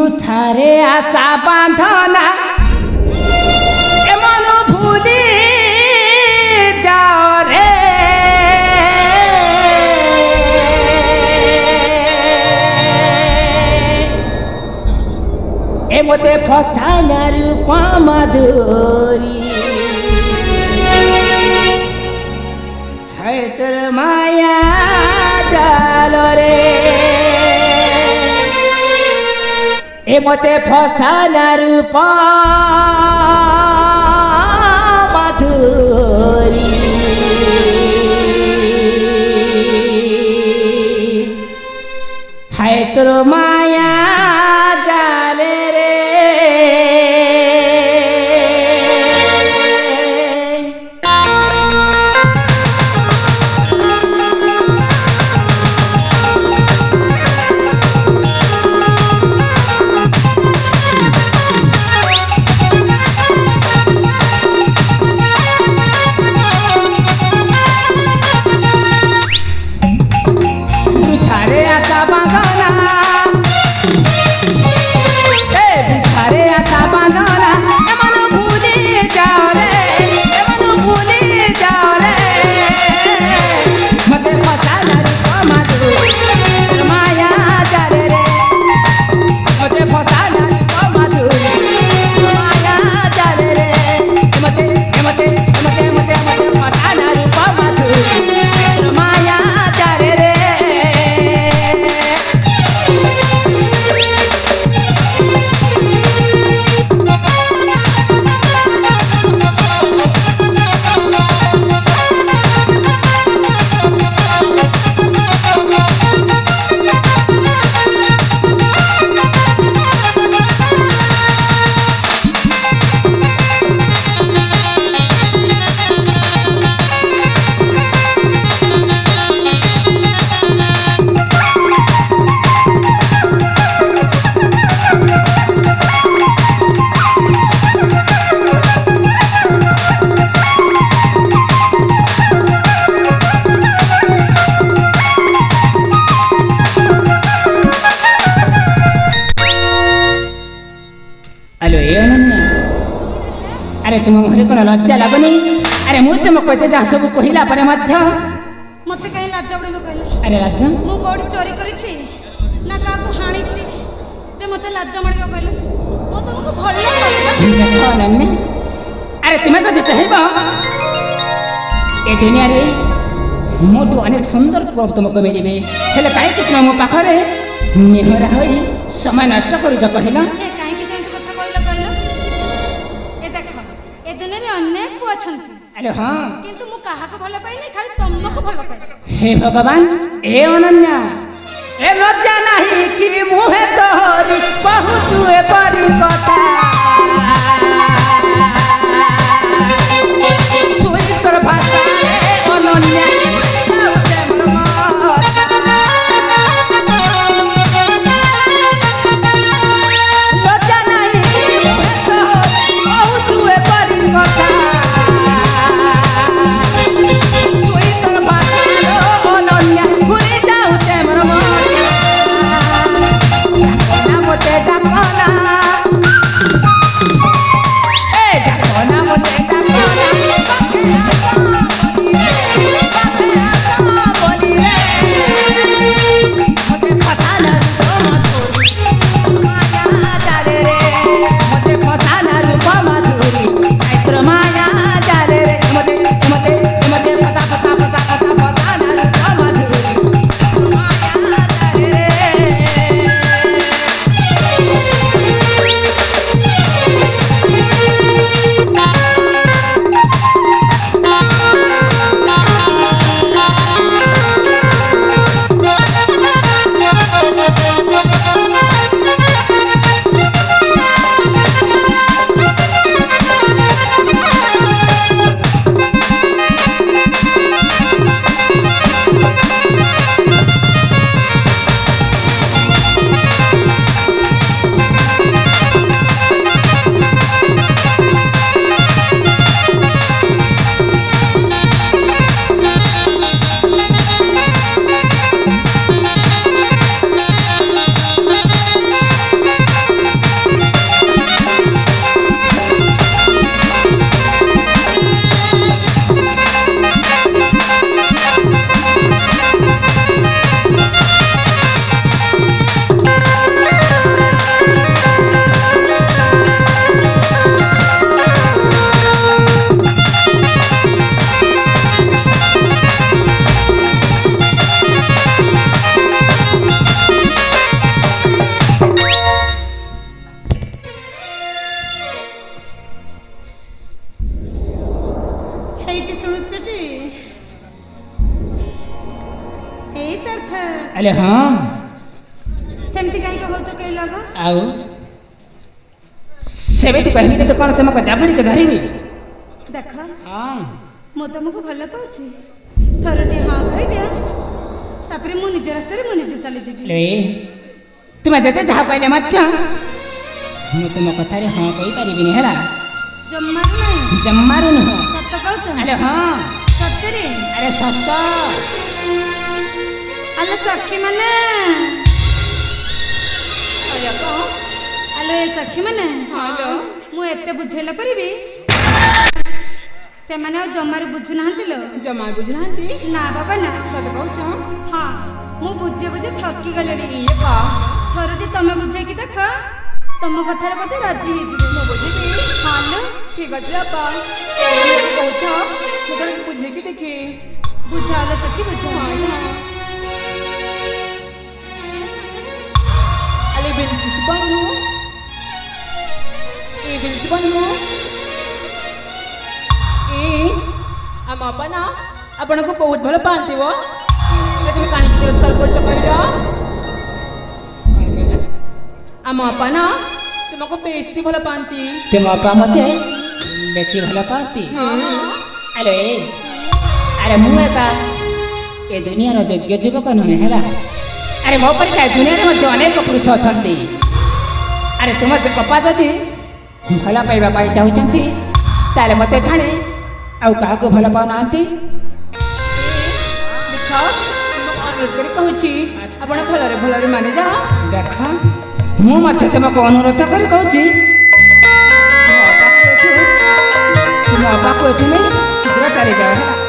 বৃথারে আশা বাঁধনা এমন ভুলি যাও রে এ মতে ফসানার পামাদুরি হায় তোর মায়া জাল রে এ মতে ফসানার পামাদুরি হায় তোর মায়া জালে রে বৃথারে আশা বাঁধনা বৃথারে আশা বাঁধনা এমন ভুলি যাও রে এমন ভুলি যাও রে মতে ফসানার পামাদুরি মায়া জালে রে মতে ফসানার পামাদুরি মায়া জালে রে মতে মতে মতে মতে মতে ফসানার পামাদুরি মায়া জালে রে আলো এ অনন্যা আরে তুম মুখে কোন লজ্জা লাগুনি আরে মু তুম কইতে যা সব কহিলা পরে মধ্য মতে কাই লাজ পড়িব কইলা আরে লাজ মু কোড়ি চোরি করিছি না কাকু হাଣିছি যে মতে লাজ মারিব কইলা মো তুমକୁ ଭଲ দেখো অনন্যা আরে তুমি যদি চাহিব এ দুনিয়ারে মোটু অনেক সুন্দর পুଅ ତୁମକୁ ମିଳିବେ ହେଲେ କାହିଁକି ତୁମ ମୋ ପାଖରେ ନେହରା ହୋଇ ସମୟ ନଷ୍ଟ କରୁଛ କହିଲ ଏ କାହିଁକି ସେମିତି କଥା କହିଲ କହିଲ ଏ ଦେଖ ଏ ଦୁନିଆରେ ଅନେକ ପୁଅ ଅଛନ୍ତି ଆରେ ହଁ କିନ୍ତୁ ମୁଁ କାହାକୁ ଭଲ ପାଇନି ଖାଲି ତମକୁ ଭଲ ପାଇଲି हे भगवान ए अनन्या ए लज्जा नहीं कि मुहे तोहरी कहूचु ए परी कथा सुई तोर भाषा ए अनन्या लज्जा नहीं कि मुहे तोहरी कहूचु ए परी कथा মতে ডাকনা ଆରେ ହଁ ସେମିତି କାହିଁକି କହୁଛ କହିଲ ଆଗ? ଆଉ ସେମିତି କହିବିନି ତ କ'ଣ ତୁମକୁ ଜାବୁଡ଼ିକି ଧରିବି? ଦେଖ ହଁ ମୁଁ ତମକୁ ଭଲ ପାଉଛି, ଥରେ ଟିକେ ହଁ କହିଦିଅ, ତାପରେ ମୁଁ ନିଜ ରାସ୍ତାରେ ମୁଁ ନିଜେ ଚାଲିଯିବି। ଏ ତୁମେ ଯେତେ ଯାହା କହିଲେ ମଧ୍ୟ ମୁଁ ତୁମ କଥାରେ ହଁ କହିପାରିବିନି ହେଲା। ଜମାରୁ ନାହିଁ? ଜମାରୁ ନୁହଁ। ସତ କହୁଛ? ଆରେ ହଁ ସତରେ? ଆରେ ସତ। ଆଲୋ ସଖୀ ମାନେ, ଆଜ୍ଞା କଣ? ଆଲୋ ଏ ସଖୀ ମାନେ, ହ୍ୟାଲୋ। ମୁଁ ଏତେ ବୁଝେଇଲା ପରେ ବି ସେମାନେ ଆଉ ଜମାରୁ ବୁଝୁନାହାନ୍ତି ଲୋ। ଜମା ବୁଝୁନାହାନ୍ତି? ନା ବାବା ନା। ସତ କହୁଛ? ହଁ ମୁଁ ବୁଝେ ବୁଝେ ଥକି ଗଲିଣି। ଇଏ ବା ଥରଟି ତମେ ବୁଝେଇକି ଦେଖ, ତମ କଥାରେ ବୋଧେ ରାଜି ହେଇଯିବେ। ମୁଁ ବୁଝିବି। ହଁ ଲୋ, ଠିକ ଅଛି ବାପା, ଏମିତି କହୁଛ ମୁଁ ଥରେ ବୁଝେଇକି ଦେଖି। ବୁଝାଅ ଲୋ ସଖୀ ବୁଝାଅ। ହଁ ହଁ। ଆଲେ ବିଲକିସ ବନ୍ଧୁ, ଏ ବିଲକିସ ବନ୍ଧୁ, ଏ ଆମ ବାପା ନା ଆପଣଙ୍କୁ ବହୁତ ଭଲ ପାଆନ୍ତି ବ। ତମେ କାହିଁକି ତିରସ୍କାର କରୁଛ କହିଲ? ଆମ ବାପା ନା ତୁମକୁ ବେଶୀ ଭଲ ପାଆନ୍ତି। ତୁମ ବାପା ମୋତେ ବେଶୀ ଭଲ ପାଆନ୍ତି? ଆରେ ଆରେ ମୁଁ ଏକା ଏ ଦୁନିଆର ଯୋଗ୍ୟ ଯୁବକ ନୁହେଁ ହେଲା। ଆରେ ମୋ ପରିକା ଏ ଦୁନିଆରେ ମଧ୍ୟ ଅନେକ ପୁରୁଷ ଅଛନ୍ତି। ଆରେ ତୁମ ବାପା ଯଦି ଭଲ ପାଇବା ପାଇଁ ଚାହୁଁଛନ୍ତି ତାହେଲେ ମୋତେ ଛାଡ଼ି ଆଉ କାହାକୁ ଭଲ ପାଉନାହାନ୍ତି। ଦେଖ ମୁଁ ଅନୁରୋଧ କରି କହୁଛି, ଆପଣ ଭଲରେ ଭଲରେ ମାନି ଯାଅ। ଦେଖ ମୁଁ ମଧ୍ୟ ତୁମକୁ ଅନୁରୋଧ କରି କହୁଛି, ତୁମ ବାପାକୁ ଏଠୁ ନେଇ ଶୀଘ୍ର ଚାଲିଯାଅ ହେଲା।